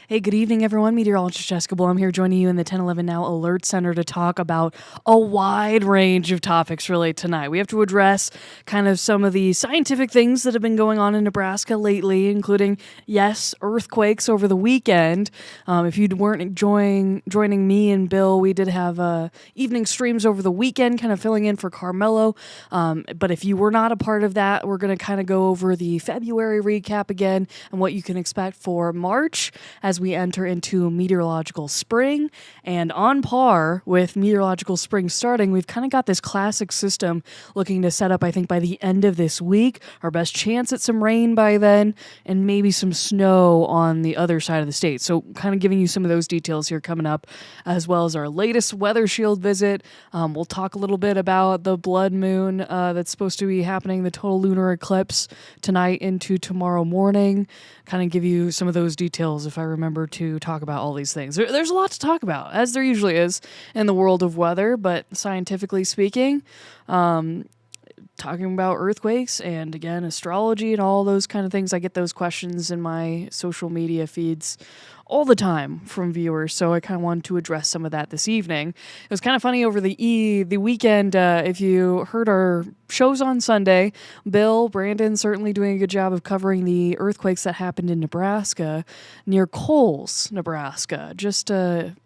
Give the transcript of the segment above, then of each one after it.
Hey, good evening, everyone. Meteorologist Jessica Blow. I'm here joining you in the 1011 Now Alert Center to talk about a wide range of topics really tonight. We have to address kind of some of the scientific things that have been going on in Nebraska lately, including, yes, earthquakes over the weekend. If you weren't joining me and Bill, we did have evening streams over the weekend, kind of filling in for Carmelo. But if you were not a part of that, we're going to kind of go over the February recap again and what you can expect for March as we enter into meteorological spring. And on par with meteorological spring starting, we've kind of got this classic system looking to set up, I think, by the end of this week. Our best chance at some rain by then, and maybe some snow on the other side of the state. So kind of giving you some of those details here coming up, as well as our latest weather shield visit. We'll talk a little bit about the blood moon that's supposed to be happening, the total lunar eclipse tonight into tomorrow morning. Kind of give you some of those details if I remember to talk about all these things. There's a lot to talk about, as there usually is in the world of weather, but scientifically speaking, talking about earthquakes and, again, astrology and all those kind of things. I get those questions in my social media feeds all the time from viewers, so I kind of wanted to address some of that this evening. It was kind of funny over the weekend. If you heard our shows on Sunday, Bill, Brandon certainly doing a good job of covering the earthquakes that happened in Nebraska, near Coles, Nebraska, just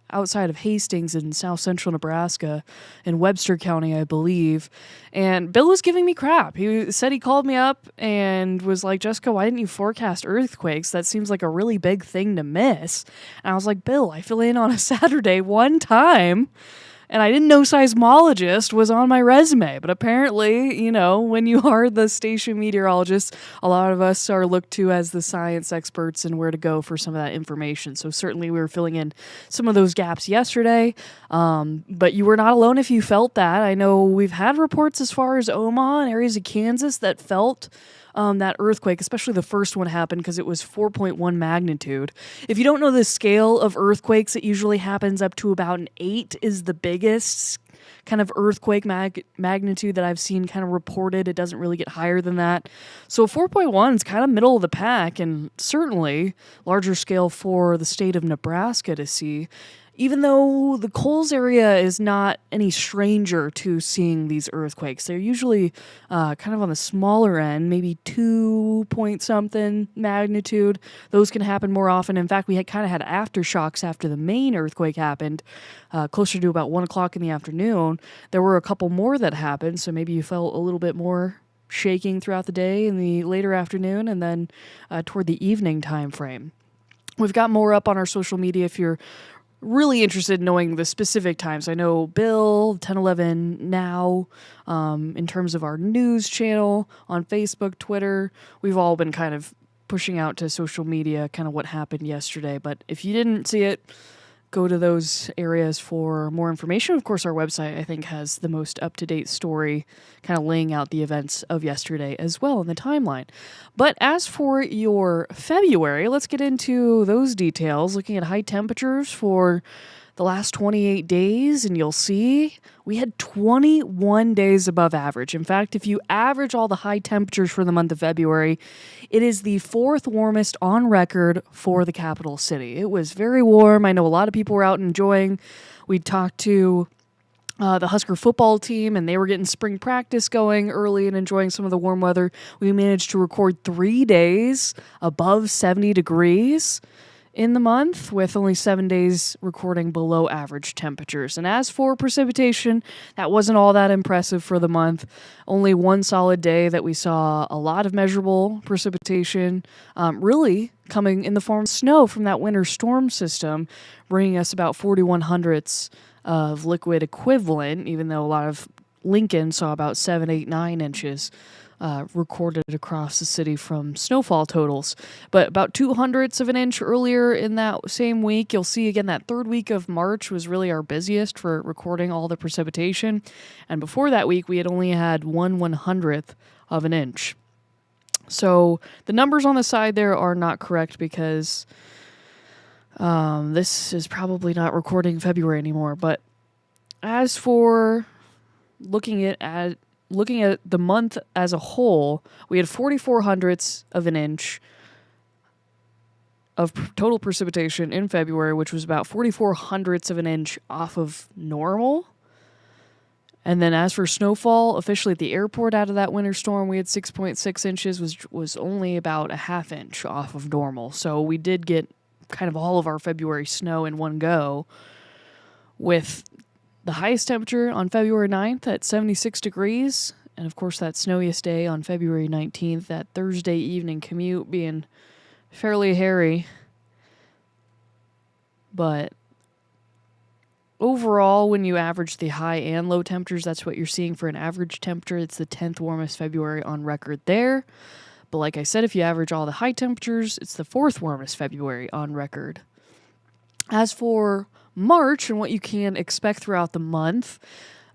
outside of Hastings in south central Nebraska, in Webster County, I believe. And Bill was giving me crap. He said he called me up and was like, Jessica, why didn't you forecast earthquakes? That seems like a really big thing to miss. And I was like, Bill, I fill in on a Saturday one time, and I didn't know seismologist was on my resume. But apparently, you know, when you are the station meteorologist, a lot of us are looked to as the science experts and where to go for some of that information. So certainly we were filling in some of those gaps yesterday. But you were not alone if you felt that. I know we've had reports as far as Omaha and areas of Kansas that felt that earthquake, especially the first one happened because it was 4.1 magnitude. If you don't know the scale of earthquakes, it usually happens up to about an 8 is the biggest kind of earthquake magnitude that I've seen kind of reported. It doesn't really get higher than that. So 4.1 is kind of middle of the pack, and certainly larger scale for the state of Nebraska to see. Even though the Coles area is not any stranger to seeing these earthquakes, they're usually kind of on the smaller end, maybe 2 point something magnitude. Those can happen more often. In fact, we had aftershocks after the main earthquake happened, closer to about 1 o'clock in the afternoon. There were a couple more that happened, so maybe you felt a little bit more shaking throughout the day in the later afternoon and then toward the evening time frame. We've got more up on our social media if you're really interested in knowing the specific times. I know Bill, 1011 Now, in terms of our news channel on Facebook, Twitter, we've all been kind of pushing out to social media kind of what happened yesterday. But if you didn't see it, go to those areas for more information. Of course, our website, I think, has the most up-to-date story kind of laying out the events of yesterday as well in the timeline. But as for your February, let's get into those details, looking at high temperatures for the last 28 days, and you'll see we had 21 days above average. In fact, if you average all the high temperatures for the month of February, it is the fourth warmest on record for the capital city. It was very warm. I know a lot of people were out enjoying. We talked to the Husker football team, and they were getting spring practice going early and enjoying some of the warm weather. We managed to record 3 days above 70 degrees in the month, with only 7 days recording below average temperatures. And as for precipitation, that wasn't all that impressive for the month. Only one solid day that we saw a lot of measurable precipitation, really coming in the form of snow from that winter storm system, bringing us about 41 hundredths of liquid equivalent, even though a lot of Lincoln saw about 7, 8, 9 inches recorded across the city from snowfall totals. But about 200ths of an inch earlier in that same week. You'll see again that third week of March was really our busiest for recording all the precipitation. And before that week, we had only had 1/100th of an inch. So the numbers on the side there are not correct because this is probably not recording February anymore. But as for looking at the month as a whole, we had 44 hundredths of an inch of total precipitation in February, which was about 44 hundredths of an inch off of normal. And then as for snowfall, officially at the airport out of that winter storm, we had 6.6 inches, which was only about a half inch off of normal. So we did get kind of all of our February snow in one go, with the highest temperature on February 9th at 76 degrees. And of course, that snowiest day on February 19th, that Thursday evening commute being fairly hairy. But overall, when you average the high and low temperatures, that's what you're seeing for an average temperature. It's the 10th warmest February on record there. But like I said, if you average all the high temperatures, it's the 4th warmest February on record. As for March and what you can expect throughout the month,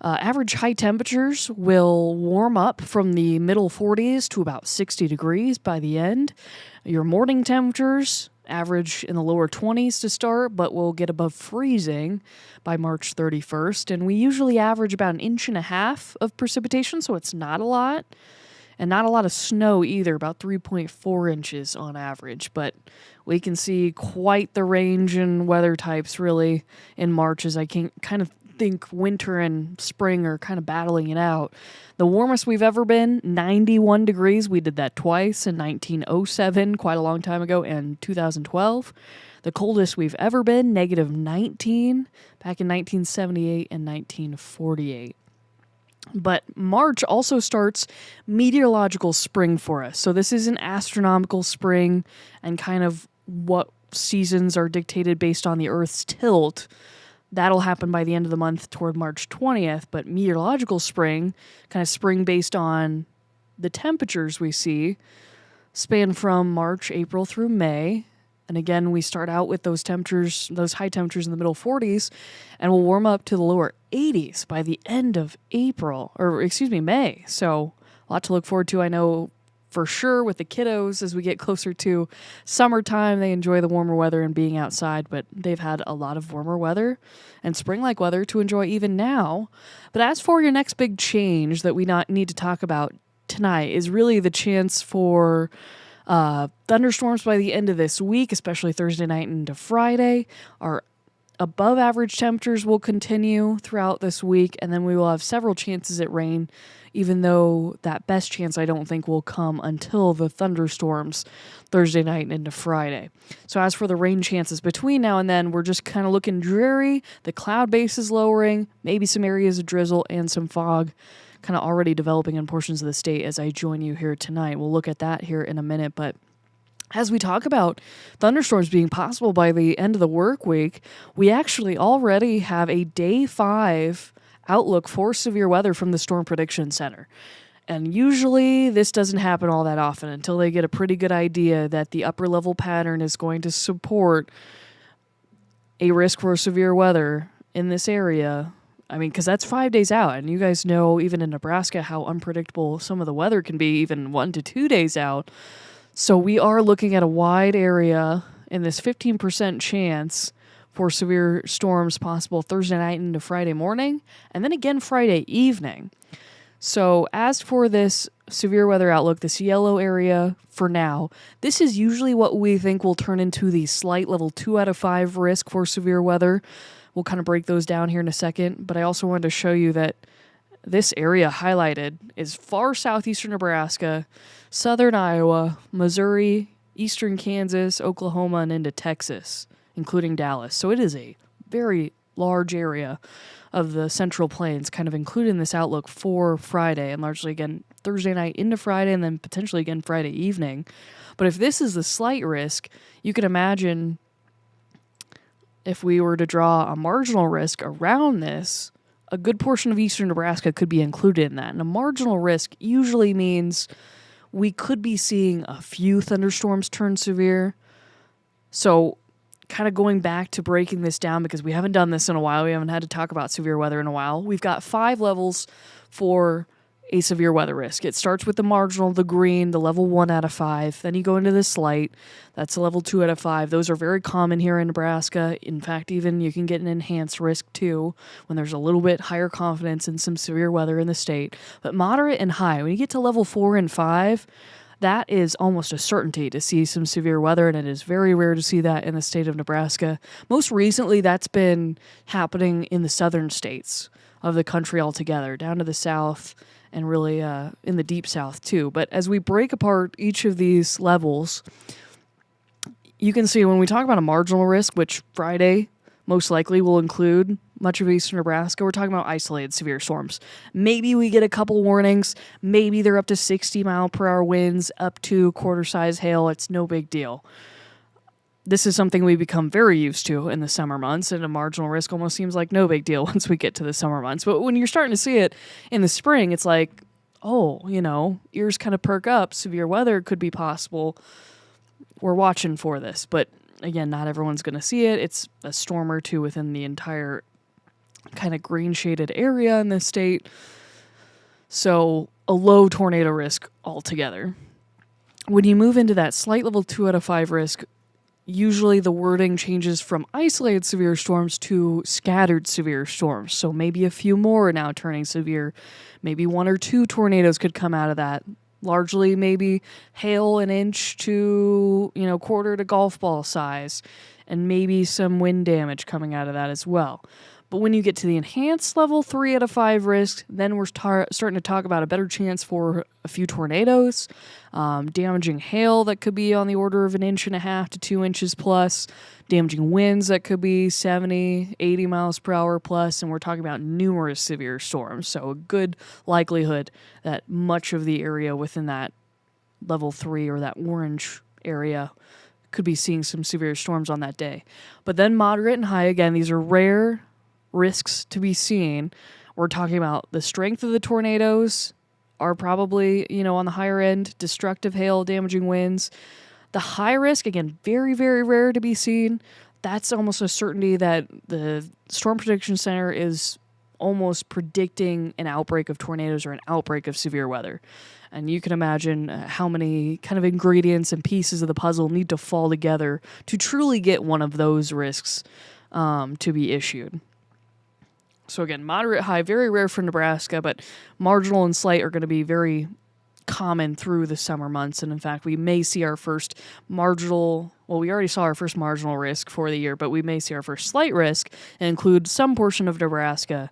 average high temperatures will warm up from the middle 40s to about 60 degrees by the end. Your morning temperatures average in the lower 20s to start, but will get above freezing by March 31st. And we usually average about 1.5 inches of precipitation, so it's not a lot. And not a lot of snow either, about 3.4 inches on average. But we can see quite the range in weather types really in March, as I can kind of think winter and spring are kind of battling it out. The warmest we've ever been, 91 degrees. We did that twice in 1907, quite a long time ago, and 2012. The coldest we've ever been, -19, back in 1978 and 1948. But March also starts meteorological spring for us. So this is an astronomical spring, and kind of what seasons are dictated based on the Earth's tilt. That'll happen by the end of the month toward March 20th. But meteorological spring, kind of spring based on the temperatures we see, span from March, April through May. And again, we start out with those temperatures, those high temperatures in the middle 40s, and we'll warm up to the lower 80s by the end of May. So a lot to look forward to. I know for sure with the kiddos, as we get closer to summertime, they enjoy the warmer weather and being outside, but they've had a lot of warmer weather and spring-like weather to enjoy even now. But as for your next big change that we need to talk about tonight is really the chance for thunderstorms by the end of this week, especially Thursday night into Friday. Our above average temperatures will continue throughout this week, and then we will have several chances at rain, even though that best chance I don't think will come until the thunderstorms Thursday night and into Friday. So as for the rain chances between now and then, we're just kind of looking dreary. The cloud base is lowering, maybe some areas of drizzle and some fog kind of already developing in portions of the state as I join you here tonight. We'll look at that here in a minute, but as we talk about thunderstorms being possible by the end of the work week, we actually already have a day 5 outlook for severe weather from the Storm Prediction Center. And usually this doesn't happen all that often until they get a pretty good idea that the upper level pattern is going to support a risk for severe weather in this area. I mean, because that's 5 days out, and you guys know even in Nebraska how unpredictable some of the weather can be, even 1 to 2 days out. So we are looking at a wide area in this 15% chance for severe storms possible Thursday night into Friday morning, and then again Friday evening. So as for this severe weather outlook, this yellow area for now, this is usually what we think will turn into the slight level 2 out of 5 risk for severe weather. We'll kind of break those down here in a second, but I also wanted to show you that this area highlighted is far southeastern Nebraska, southern Iowa, Missouri, eastern Kansas, Oklahoma, and into Texas, including Dallas. So it is a very large area of the Central Plains kind of included in this outlook for Friday, and largely again Thursday night into Friday, and then potentially again Friday evening. But if this is the slight risk, you can imagine if we were to draw a marginal risk around this, a good portion of eastern Nebraska could be included in that. And a marginal risk usually means we could be seeing a few thunderstorms turn severe. So kind of going back to breaking this down, because we haven't done this in a while, we haven't had to talk about severe weather in a while. We've got 5 levels for a severe weather risk. It starts with the marginal, the green, the level 1 out of 5. Then you go into the slight. That's a level 2 out of 5. Those are very common here in Nebraska. In fact, even you can get an enhanced risk too when there's a little bit higher confidence in some severe weather in the state. But moderate and high, when you get to level 4 and 5, that is almost a certainty to see some severe weather, and it is very rare to see that in the state of Nebraska. Most recently, that's been happening in the southern states of the country altogether, down to the south and really in the deep south too. But as we break apart each of these levels, you can see when we talk about a marginal risk, which Friday most likely will include much of eastern Nebraska, we're talking about isolated severe storms. Maybe we get a couple warnings. Maybe they're up to 60-mile-per-hour winds, up to quarter-size hail. It's no big deal. This is something we become very used to in the summer months, and a marginal risk almost seems like no big deal once we get to the summer months. But when you're starting to see it in the spring, it's like, oh, ears kind of perk up. Severe weather could be possible. We're watching for this. But again, not everyone's going to see it. It's a storm or two within the entire kind of green shaded area in the state. So a low tornado risk altogether. When you move into that slight level 2 out of 5 risk, usually the wording changes from isolated severe storms to scattered severe storms. So maybe a few more are now turning severe. Maybe 1 or 2 tornadoes could come out of that. Largely maybe hail an inch to, quarter to golf ball size, and maybe some wind damage coming out of that as well. But when you get to the enhanced level 3 out of 5 risk, then we're starting to talk about a better chance for a few tornadoes, damaging hail that could be on the order of 1.5 inches to 2 inches plus, damaging winds that could be 70, 80 miles per hour plus, and we're talking about numerous severe storms. So a good likelihood that much of the area within that level 3 or that orange area could be seeing some severe storms on that day. But then moderate and high, again, these are rare risks to be seen. We're talking about the strength of the tornadoes are probably, on the higher end, destructive hail, damaging winds. The high risk, again, very, very rare to be seen. That's almost a certainty that the Storm Prediction Center is almost predicting an outbreak of tornadoes or an outbreak of severe weather. And you can imagine how many kind of ingredients and pieces of the puzzle need to fall together to truly get one of those risks to be issued. So again, moderate, high, very rare for Nebraska, but marginal and slight are going to be very common through the summer months. And in fact, we may see our first marginal, we already saw our first marginal risk for the year, but we may see our first slight risk and include some portion of Nebraska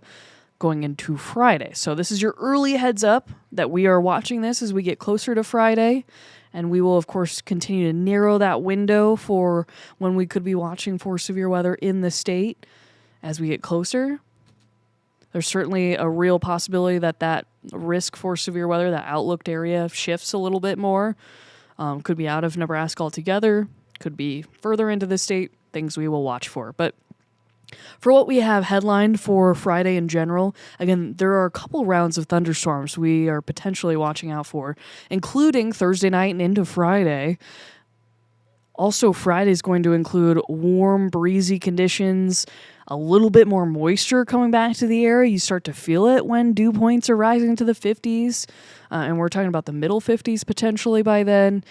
going into Friday. So this is your early heads up that we are watching this as we get closer to Friday. And we will, of course, continue to narrow that window for when we could be watching for severe weather in the state as we get closer. There's certainly a real possibility that risk for severe weather, that outlooked area, shifts a little bit more. Could be out of Nebraska altogether. Could be further into the state. Things we will watch for. But for what we have headlined for Friday in general, again, there are a couple rounds of thunderstorms we are potentially watching out for, including Thursday night and into Friday. Also, Friday is going to include warm, breezy conditions, a little bit more moisture coming back to the air. You start to feel it when dew points are rising to the 50s, and we're talking about the middle 50s potentially by then,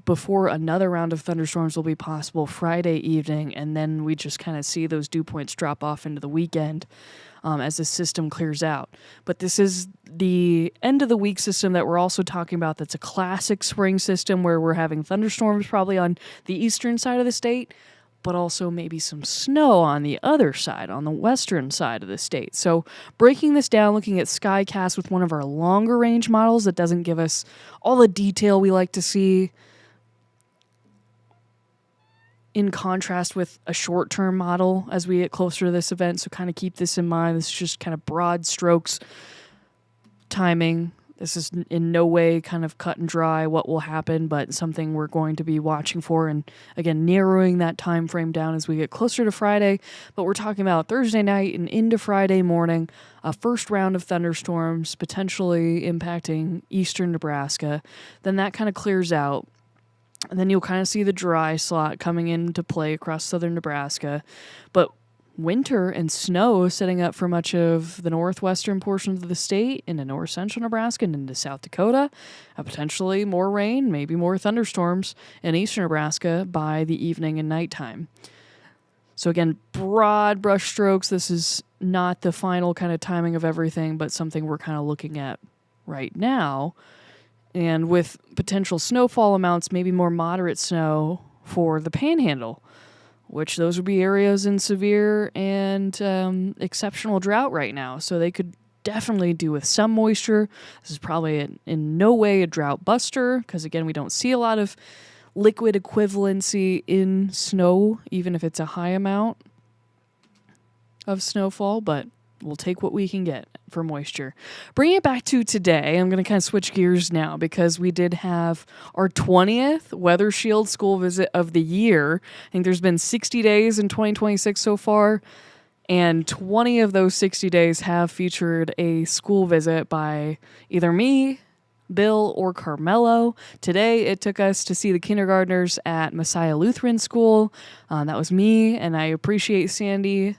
before another round of thunderstorms will be possible Friday evening, and then we just kind of see those dew points drop off into the weekend as the system clears out. But this is the end of the week system that we're also talking about that's a classic spring system where we're having thunderstorms probably on the eastern side of the state, but also maybe some snow on the other side, on the western side of the state. So breaking this down, looking at SkyCast with one of our longer range models that doesn't give us all the detail we like to see, in contrast with a short-term model as we get closer to this event. So kind of keep this in mind. This is just kind of broad strokes timing. This is in no way kind of cut and dry what will happen, but something we're going to be watching for, and again, narrowing that time frame down as we get closer to Friday. But we're talking about Thursday night and into Friday morning, a first round of thunderstorms potentially impacting eastern Nebraska. Then that kind of clears out, and then you'll kind of see the dry slot coming into play across southern Nebraska. But winter and snow setting up for much of the northwestern portions of the state, into north central Nebraska and into South Dakota. Potentially more rain, maybe more thunderstorms in eastern Nebraska by the evening and nighttime. So again, broad brush strokes. This is not the final kind of timing of everything, but something we're kind of looking at right now. and with potential snowfall amounts, maybe more moderate snow for the panhandle, which those would be areas in severe and exceptional drought right now. So they could definitely do with some moisture. This is probably in no way a drought buster because, again, we don't see a lot of liquid equivalency in snow, even if it's a high amount of snowfall, but we'll take what we can get for moisture. Bring it back to today. I'm going to kind of switch gears now because we did have our 20th Weather Shield school visit of the year. I think there's been 60 days in 2026 so far, and 20 of those 60 days have featured a school visit by either me, Bill, or Carmelo. Today, it took us to see the kindergartners at Messiah Lutheran School. That was me, and I appreciate Sandy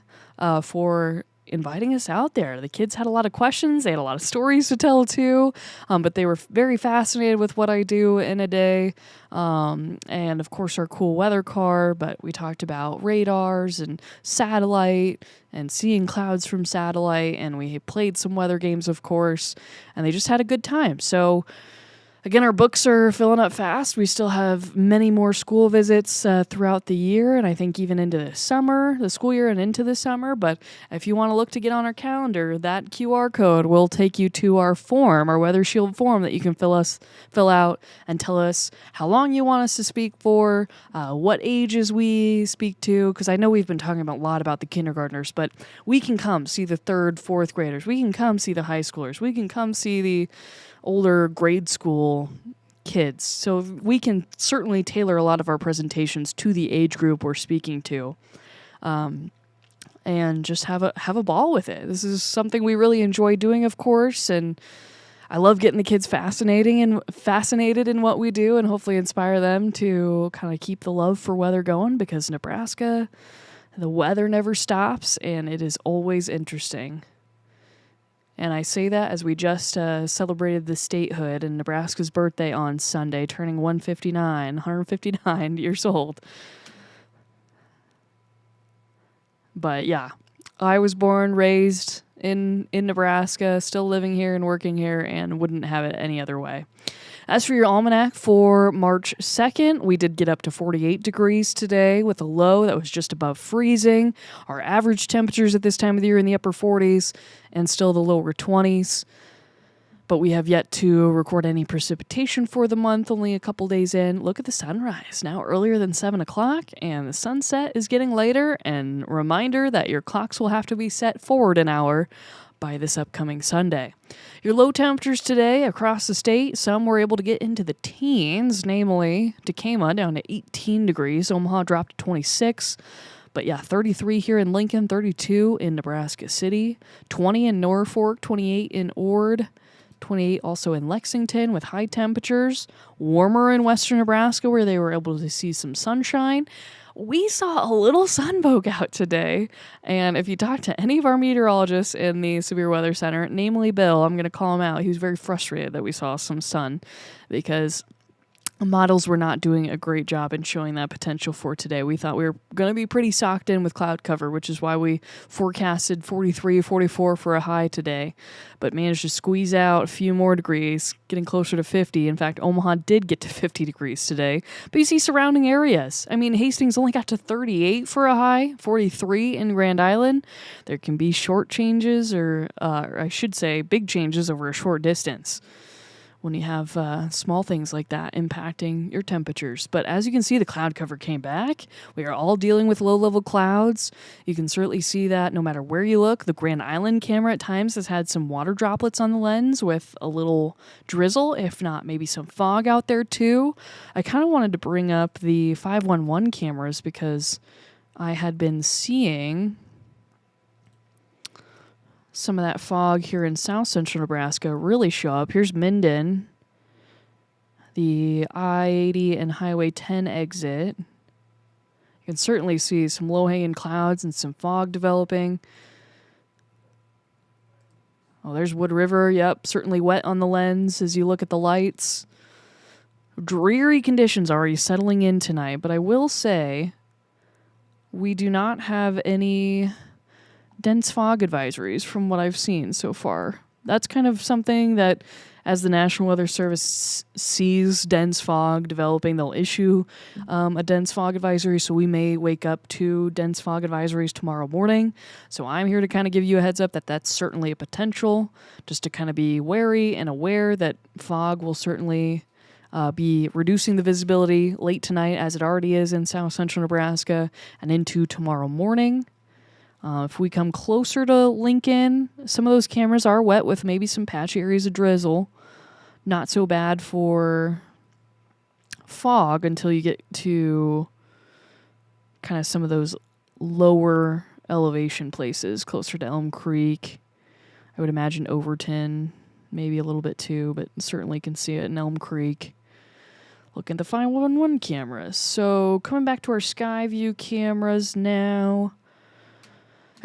for inviting us out there. The kids had a lot of questions. They had a lot of stories to tell too, but they were very fascinated with what I do in a day. And of course our cool weather car, but we talked about radars and satellite and seeing clouds from satellite, and we played some weather games, of course, and they just had a good time. So again, our books are filling up fast. We still have many more school visits throughout the year, and I think even into the summer, the school year and into the summer. But if you want to look to get on our calendar, that QR code will take you to our form, our Weather Shield form that you can fill out and tell us how long you want us to speak for, what ages we speak to, because I know we've been talking a lot about the kindergartners, but we can come see the 3rd, 4th graders. We can come see the high schoolers. We can come see the older grade school kids. So we can certainly tailor a lot of our presentations to the age group we're speaking to, and just have a ball with it. This is something we really enjoy doing, of course, and I love getting the kids fascinated in what we do, and hopefully inspire them to kind of keep the love for weather going, because Nebraska, the weather never stops, and it is always interesting. And I say that as we just celebrated the statehood and Nebraska's birthday on Sunday, turning 159 years old. But yeah, I was born, raised in Nebraska, still living here and working here, and wouldn't have it any other way. As for your almanac for March 2nd, we did get up to 48 degrees today with a low that was just above freezing. Our average temperatures at this time of the year in the upper 40s and still the lower 20s. But we have yet to record any precipitation for the month, only a couple days in. Look at the sunrise, now earlier than 7 o'clock, and the sunset is getting later. And reminder that your clocks will have to be set forward an hour by this upcoming Sunday. Your low temperatures today across the state, some were able to get into the teens, namely Tacoma down to 18 degrees, Omaha dropped to 26, but yeah, 33 here in Lincoln, 32 in Nebraska City, 20 in Norfolk, 28 in Ord, 28 also in Lexington with high temperatures, warmer in western Nebraska where they were able to see some sunshine. We saw a little sun poke out today, and if you talk to any of our meteorologists in the Severe Weather Center, namely Bill, I'm going to call him out. He was very frustrated that we saw some sun because models were not doing a great job in showing that potential for today. We thought we were going to be pretty socked in with cloud cover, which is why we forecasted 43, 44 for a high today, but managed to squeeze out a few more degrees, getting closer to 50. In fact, Omaha did get to 50 degrees today, but you see surrounding areas. I mean, Hastings only got to 38 for a high, 43 in Grand Island. There can be short changes, or I should say big changes over a short distance when you have small things like that impacting your temperatures. But as you can see, the cloud cover came back. We are all dealing with low-level clouds. You can certainly see that no matter where you look. The Grand Island camera at times has had some water droplets on the lens with a little drizzle, if not maybe some fog out there too. I kind of wanted to bring up the 511 cameras because I had been seeing some of that fog here in south central Nebraska really show up. Here's Minden, the I-80 and Highway 10 exit. You can certainly see some low-hanging clouds and some fog developing. Oh, there's Wood River. Yep, certainly wet on the lens as you look at the lights. Dreary conditions already settling in tonight, but I will say we do not have any dense fog advisories from what I've seen so far. That's kind of something that As the National Weather Service sees dense fog developing, they'll issue a dense fog advisory. So we may wake up to dense fog advisories tomorrow morning. So I'm here to kind of give you a heads up that that's certainly a potential, just to kind of be wary and aware that fog will certainly be reducing the visibility late tonight, as it already is in south central Nebraska, and into tomorrow morning. If we come closer to Lincoln, some of those cameras are wet with maybe some patchy areas of drizzle. Not so bad for fog until you get to kind of some of those lower elevation places closer to Elm Creek. I would imagine Overton, maybe a little bit too, but certainly can see it in Elm Creek. Looking to find 111 cameras. So coming back to our sky view cameras now.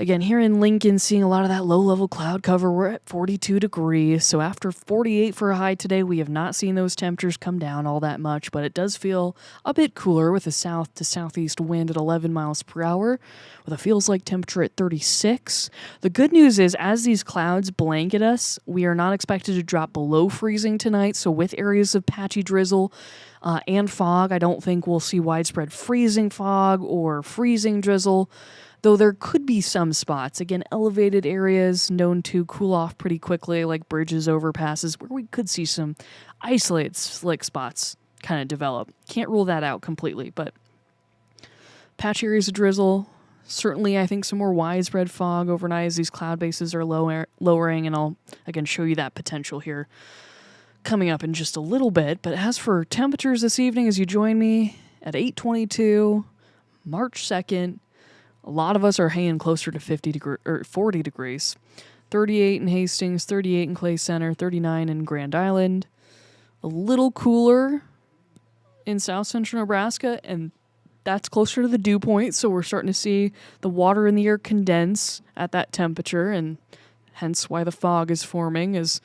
Again, here in Lincoln, seeing a lot of that low-level cloud cover. We're at 42 degrees, so after 48 for a high today, we have not seen those temperatures come down all that much, but it does feel a bit cooler with a south to southeast wind at 11 miles per hour, with a feels-like temperature at 36. The good news is, as these clouds blanket us, we are not expected to drop below freezing tonight, so with areas of patchy drizzle and fog, I don't think we'll see widespread freezing fog or freezing drizzle, though there could be some spots, again, elevated areas known to cool off pretty quickly, like bridges, overpasses, where we could see some isolated slick spots kind of develop. Can't rule that out completely, but patchy areas of drizzle, certainly I think some more widespread fog overnight as these cloud bases are lowering, and I'll, again, show you that potential here coming up in just a little bit. But as for temperatures this evening, as you join me at 8:22, March 2nd, a lot of us are hanging closer to 40 degrees. 38 in Hastings, 38 in Clay Center, 39 in Grand Island. A little cooler in south central Nebraska, and that's closer to the dew point, so we're starting to see the water in the air condense at that temperature, and hence why the fog is forming. As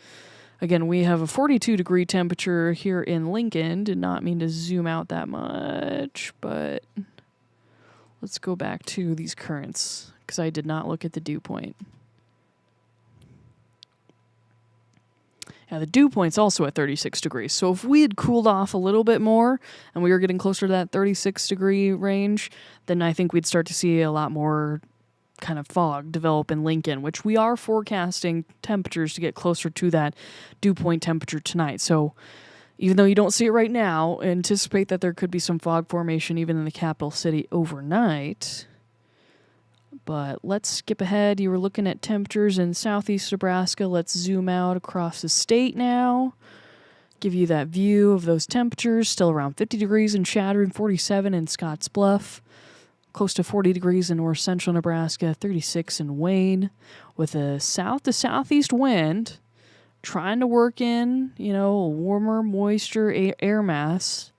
again, we have a 42 degree temperature here in Lincoln. Did not mean to zoom out that much, but let's go back to these currents, because I did not look at the dew point. Yeah, the dew point's also at 36 degrees. So if we had cooled off a little bit more and we were getting closer to that 36 degree range, then I think we'd start to see a lot more kind of fog develop in Lincoln, which we are forecasting temperatures to get closer to that dew point temperature tonight. So even though you don't see it right now, anticipate that there could be some fog formation even in the capital city overnight. But let's skip ahead. You were looking at temperatures in southeast Nebraska. Let's zoom out across the state now. Give you that view of those temperatures. Still around 50 degrees in Chadron, 47 in Scotts Bluff. Close to 40 degrees in north central Nebraska, 36 in Wayne. With a south to southeast wind, trying to work in, a warmer, moisture air mass,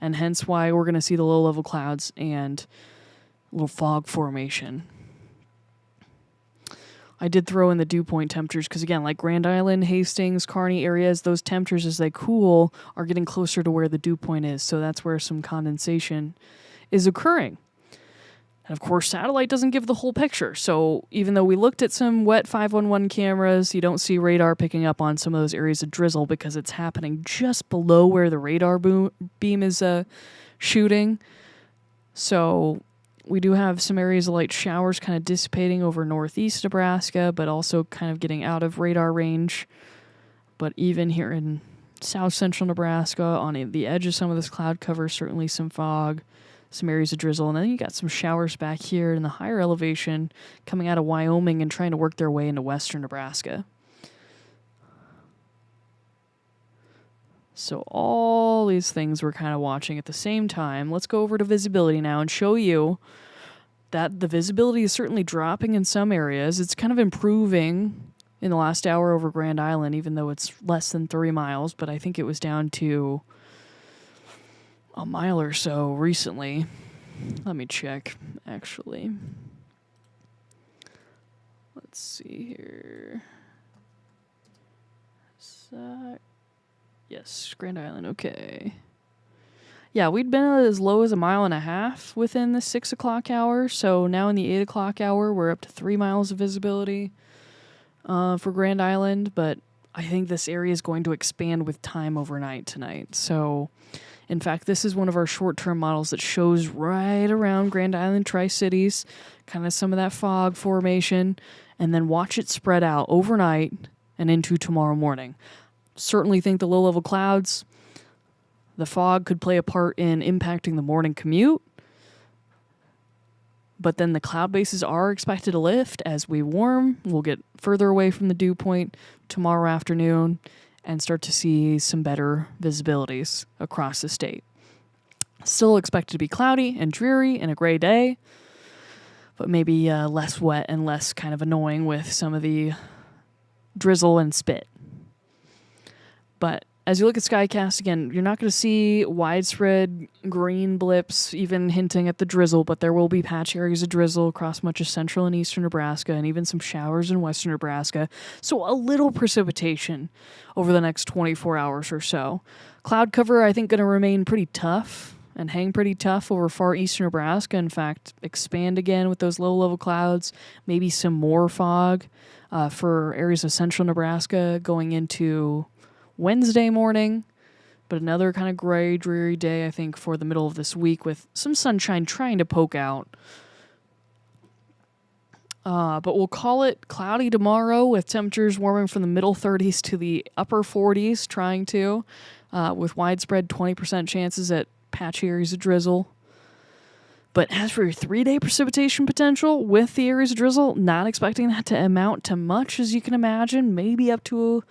and hence why we're going to see the low-level clouds and a little fog formation. I did throw in the dew point temperatures because, again, like Grand Island, Hastings, Kearney areas, those temperatures as they cool are getting closer to where the dew point is, so that's where some condensation is occurring. And of course, satellite doesn't give the whole picture. So even though we looked at some wet 511 cameras, you don't see radar picking up on some of those areas of drizzle because it's happening just below where the radar beam is shooting. So we do have some areas of light showers kind of dissipating over northeast Nebraska, but also kind of getting out of radar range. But even here in south central Nebraska, on the edge of some of this cloud cover, certainly some fog, some areas of drizzle, and then you got some showers back here in the higher elevation coming out of Wyoming and trying to work their way into western Nebraska. So all these things we're kind of watching at the same time. Let's go over to visibility now and show you that the visibility is certainly dropping in some areas. It's kind of improving in the last hour over Grand Island, even though it's less than 3 miles, but I think it was down to a mile or so recently. Let me check, actually. Let's see here. Yes, Grand Island, okay. Yeah, we'd been as low as 1.5 miles within the 6 o'clock hour, so now in the 8 o'clock hour, we're up to 3 miles of visibility for Grand Island, but I think this area is going to expand with time overnight tonight. So, in fact, this is one of our short-term models that shows right around Grand Island, Tri-Cities, kind of some of that fog formation, and then watch it spread out overnight and into tomorrow morning. Certainly think the low-level clouds, the fog could play a part in impacting the morning commute, but then the cloud bases are expected to lift as we warm. We'll get further away from the dew point tomorrow afternoon and start to see some better visibilities across the state. Still expected to be cloudy and dreary and a gray day, but maybe less wet and less kind of annoying with some of the drizzle and spit. But as you look at Skycast, again, you're not going to see widespread green blips, even hinting at the drizzle, but there will be patchy areas of drizzle across much of central and eastern Nebraska, and even some showers in western Nebraska. So a little precipitation over the next 24 hours or so. Cloud cover, I think, going to remain pretty tough and hang pretty tough over far eastern Nebraska. In fact, expand again with those low-level clouds, maybe some more fog for areas of central Nebraska going into Wednesday morning, but another kind of gray, dreary day, I think, for the middle of this week with some sunshine trying to poke out. But we'll call it cloudy tomorrow with temperatures warming from the middle 30s to the upper 40s, trying to, with widespread 20% chances at patchy areas of drizzle. But as for your 3-day precipitation potential with the areas of drizzle, not expecting that to amount to much, as you can imagine, maybe up to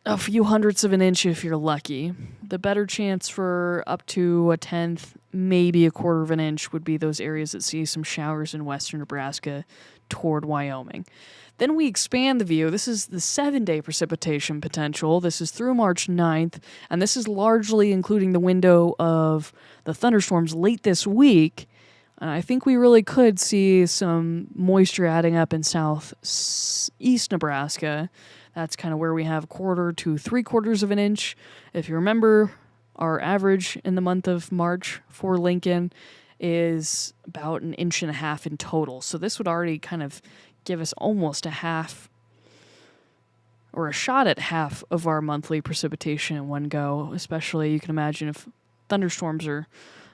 a few hundredths of an inch if you're lucky. The better chance for up to a tenth, maybe a quarter of an inch would be those areas that see some showers in western Nebraska toward Wyoming. Then we expand the view. This is the 7-day precipitation potential. This is through March 9th, and this is largely including the window of the thunderstorms late this week. And I think we really could see some moisture adding up in southeast Nebraska. That's kind of where we have 1/4 to 3/4 of an inch. If you remember, our average in the month of March for Lincoln is about 1.5 inches in total. So this would already kind of give us almost a half or a shot at half of our monthly precipitation in one go, especially you can imagine if thunderstorms are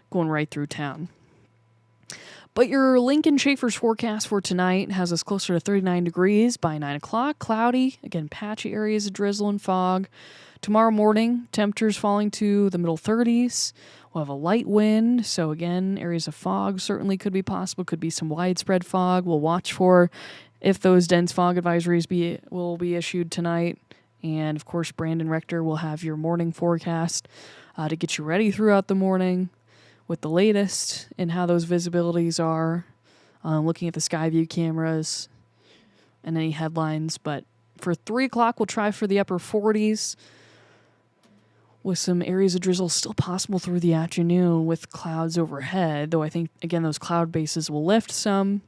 going right through town. But your Lincoln Schaefer's forecast for tonight has us closer to 39 degrees by 9 o'clock. Cloudy, again, patchy areas of drizzle and fog. Tomorrow morning, temperatures falling to the middle 30s. We'll have a light wind, so again, areas of fog certainly could be possible. Could be some widespread fog. We'll watch for if those dense fog advisories will be issued tonight. And, of course, Brandon Rector will have your morning forecast to get you ready throughout the morning with the latest in how those visibilities are, looking at the Skyview cameras and any headlines. But for 3 o'clock, we'll try for the upper 40s with some areas of drizzle still possible through the afternoon with clouds overhead, though I think, again, those cloud bases will lift some,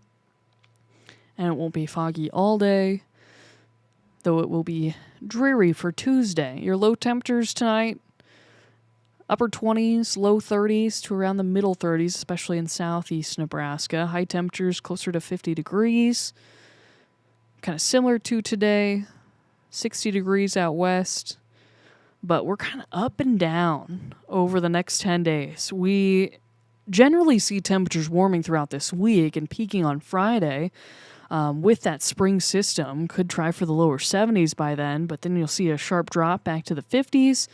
and it won't be foggy all day, though it will be dreary for Tuesday. Your low temperatures tonight, upper 20s, low 30s to around the middle 30s, especially in southeast Nebraska. High temperatures closer to 50 degrees, kind of similar to today, 60 degrees out west. But we're kind of up and down over the next 10 days. We generally see temperatures warming throughout this week and peaking on Friday with that spring system. Could try for the lower 70s by then, but then you'll see a sharp drop back to the 50s.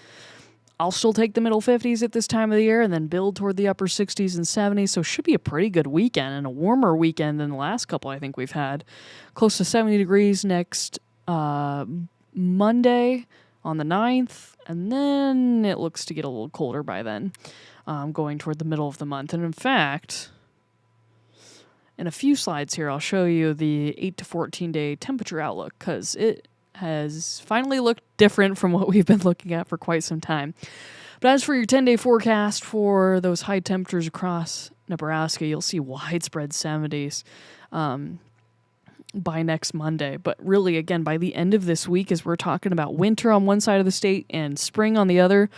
I'll still take the middle 50s at this time of the year and then build toward the upper 60s and 70s. So it should be a pretty good weekend and a warmer weekend than the last couple I think we've had. Close to 70 degrees next Monday on the 9th. And then it looks to get a little colder by then, going toward the middle of the month. And in fact, in a few slides here, I'll show you the 8 to 14 day temperature outlook because it has finally looked different from what we've been looking at for quite some time. But as for your 10-day forecast for those high temperatures across Nebraska, you'll see widespread 70s by next Monday. But really, again, by the end of this week, as we're talking about winter on one side of the state and spring on the other,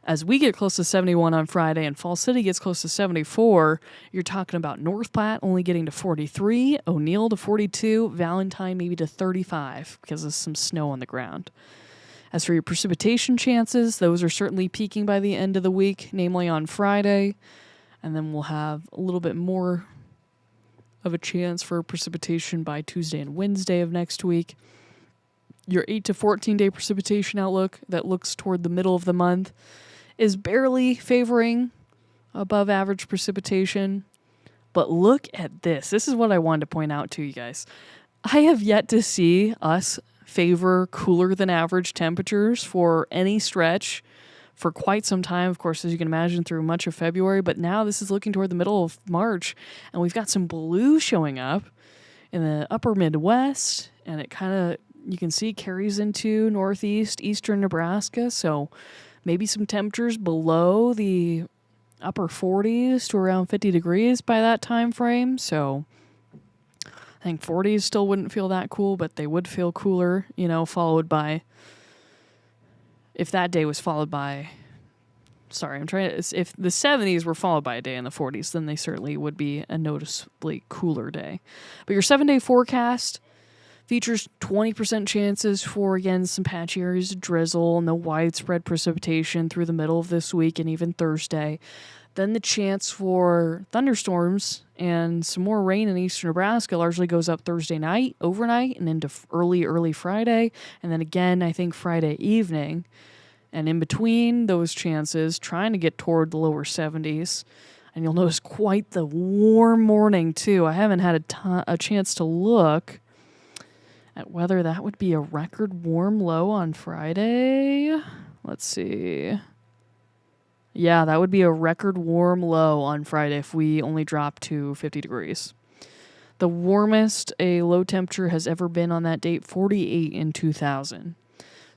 As we get close to 71 on Friday and Fall City gets close to 74, you're talking about North Platte only getting to 43, O'Neill to 42, Valentine maybe to 35 because of some snow on the ground. As for your precipitation chances, those are certainly peaking by the end of the week, namely on Friday. And then we'll have a little bit more of a chance for precipitation by Tuesday and Wednesday of next week. Your 8 to 14 day precipitation outlook that looks toward the middle of the month is barely favoring above average precipitation. But look at this. This is what I wanted to point out to you guys. I have yet to see us favor cooler than average temperatures for any stretch for quite some time, of course, as you can imagine, through much of February. But now this is looking toward the middle of March, and we've got some blue showing up in the upper Midwest, and it kind of, you can see, carries into northeast, eastern Nebraska. So maybe some temperatures below the upper 40s to around 50 degrees by that time frame. So I think 40s still wouldn't feel that cool, but they would feel cooler, followed by, if that day was followed by, if the 70s were followed by a day in the 40s, then they certainly would be a noticeably cooler day. But your 7-day forecast features 20% chances for, again, some patchy areas of drizzle, no widespread precipitation through the middle of this week and even Thursday. Then the chance for thunderstorms and some more rain in eastern Nebraska largely goes up Thursday night, overnight, and into early Friday. And then again, I think Friday evening. And in between those chances, trying to get toward the lower 70s. And you'll notice quite the warm morning, too. I haven't had a chance to look at whether that would be a record warm low on Friday. Let's see. Yeah, that would be a record warm low on Friday if we only drop to 50 degrees. The warmest a low temperature has ever been on that date, 48 in 2000.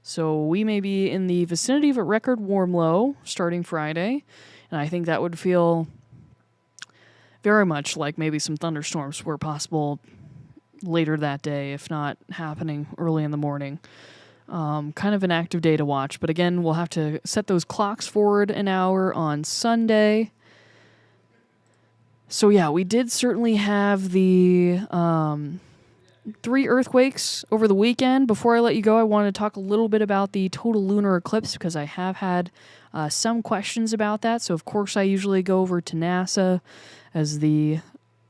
So we may be in the vicinity of a record warm low starting Friday, and I think that would feel very much like maybe some thunderstorms were possible later that day, if not happening early in the morning. Kind of an active day to watch, but again, we'll have to set those clocks forward an hour on Sunday. So yeah, we did certainly have the 3 earthquakes over the weekend. Before I let you go, I want to talk a little bit about the total lunar eclipse because I have had some questions about that. So of course I usually go over to NASA as the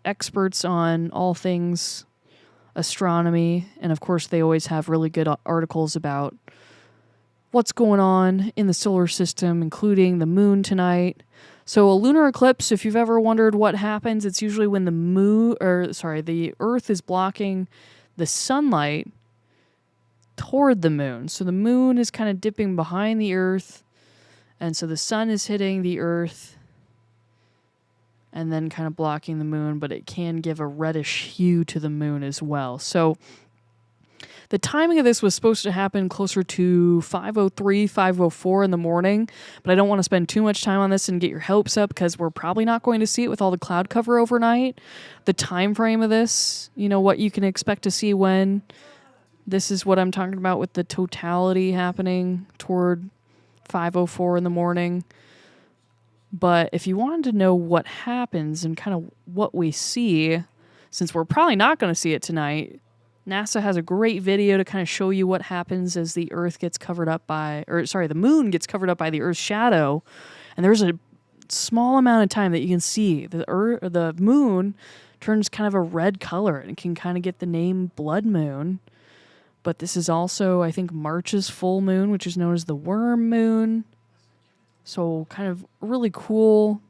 experts on all things astronomy, and of course they always have really good articles about what's going on in the solar system, including the moon tonight. So a lunar eclipse, if you've ever wondered what happens, it's usually when the Earth is blocking the sunlight toward the moon. So the moon is kind of dipping behind the Earth, and so the sun is hitting the Earth and then kind of blocking the moon, but it can give a reddish hue to the moon as well. So the timing of this was supposed to happen closer to 5:03, 5:04 in the morning, but I don't want to spend too much time on this and get your hopes up because we're probably not going to see it with all the cloud cover overnight. The time frame of this, what you can expect to see when, this is what I'm talking about with the totality happening toward 5:04 in the morning. But if you wanted to know what happens and kind of what we see, since we're probably not going to see it tonight, NASA has a great video to kind of show you what happens as the Earth gets covered up the moon gets covered up by the Earth's shadow. And there's a small amount of time that you can see the moon turns kind of a red color and can kind of get the name blood moon. But this is also, I think, March's full moon, which is known as the worm moon. So kind of really cool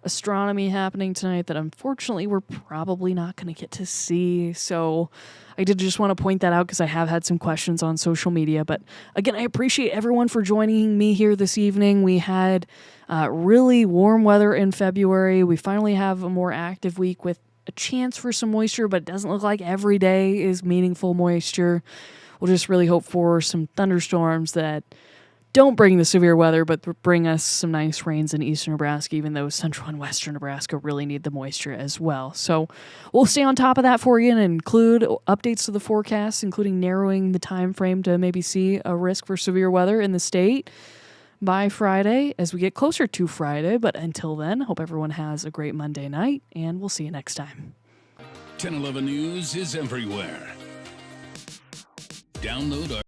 astronomy happening tonight that unfortunately we're probably not going to get to see. So I did just want to point that out because I have had some questions on social media. But again, I appreciate everyone for joining me here this evening. We had really warm weather in February. We finally have a more active week with a chance for some moisture, but it doesn't look like every day is meaningful moisture. We'll just really hope for some thunderstorms that don't bring the severe weather, but bring us some nice rains in eastern Nebraska, even though central and western Nebraska really need the moisture as well. So we'll stay on top of that for you and include updates to the forecast, including narrowing the time frame to maybe see a risk for severe weather in the state. by Friday as we get closer to Friday. But until then, hope everyone has a great Monday night, and we'll see you next time. 1011 News is everywhere. Download our